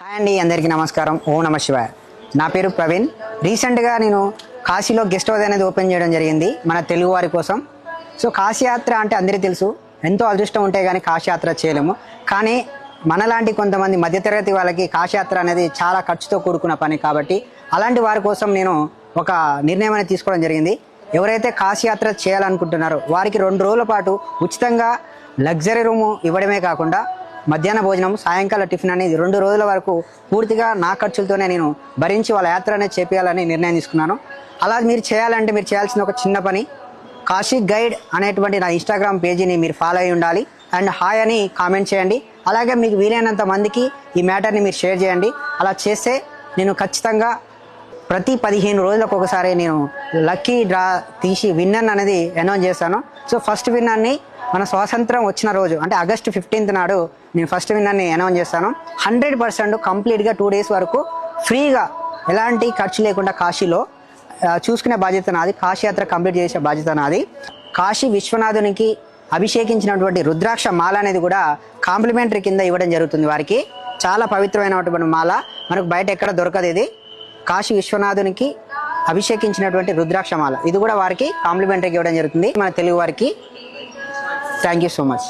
Hi అండి, అందరికీ నమస్కారం. ఓం నమ శివాయ. నా పేరు ప్రవీణ్. రీసెంట్గా నేను కాశీలో గెస్ట్ హౌస్ అనేది ఓపెన్ చేయడం జరిగింది మన తెలుగు వారి కోసం. సో కాశీయాత్ర అంటే అందరికీ తెలుసు, ఎంతో అదృష్టం ఉంటే కానీ కాశీయాత్ర చేయలేము. కానీ మనలాంటి కొంతమంది మధ్యతరగతి వాళ్ళకి కాశీయాత్ర అనేది చాలా ఖర్చుతో కూడుకున్న పని. కాబట్టి అలాంటి వారి కోసం నేను ఒక నిర్ణయం అనేది తీసుకోవడం జరిగింది. ఎవరైతే కాశీయాత్ర చేయాలనుకుంటున్నారో వారికి 2 రోజుల పాటు ఉచితంగా లగ్జరీ రూము ఇవ్వడమే కాకుండా మధ్యాహ్న భోజనం, సాయంకాల టిఫిన్ అనేది 2 రోజుల వరకు పూర్తిగా నా ఖర్చులతోనే నేను భరించి వాళ్ళ యాత్ర అనేది చేపించాలని నిర్ణయం తీసుకున్నాను. అలా మీరు చేయాలంటే మీరు చేయాల్సిన ఒక చిన్న పని, కాశీ గైడ్ అనేటువంటి నా ఇన్స్టాగ్రామ్ పేజీని మీరు ఫాలో అయి ఉండాలి. అండ్ హాయ్ అని కామెంట్ చేయండి. అలాగే మీకు వీలైనంత మందికి ఈ మ్యాటర్ని మీరు షేర్ చేయండి. అలా చేస్తే నేను ఖచ్చితంగా ప్రతి 15 రోజులకు ఒకసారి నేను లక్కీ డ్రా తీసి విన్నర్ అనేది అనౌన్స్ చేస్తాను. సో ఫస్ట్ విన్నర్ని మన స్వాతంత్రం వచ్చిన రోజు అంటే ఆగస్టు 15 నాడు నేను ఫస్ట్ విన్నర్ని అనౌన్స్ చేస్తాను. 100% కంప్లీట్గా 2 డేస్ వరకు ఫ్రీగా ఎలాంటి ఖర్చు లేకుండా కాశీలో చూసుకునే బాధ్యత నాది. కాశీయాత్ర కంప్లీట్ చేసే బాధ్యత నాది. కాశీ విశ్వనాథునికి అభిషేకించినటువంటి రుద్రాక్ష మాల అనేది కూడా కాంప్లిమెంటరీ కింద ఇవ్వడం జరుగుతుంది వారికి. చాలా పవిత్రమైనటువంటి మాల, మనకు బయట ఎక్కడ దొరకదు. ఇది కాశీ విశ్వనాథునికి అభిషేకించినటువంటి రుద్రాక్ష మాల, ఇది కూడా వారికి కాంప్లిమెంటరీకి ఇవ్వడం జరుగుతుంది మన తెలుగు వారికి. Thank you so much.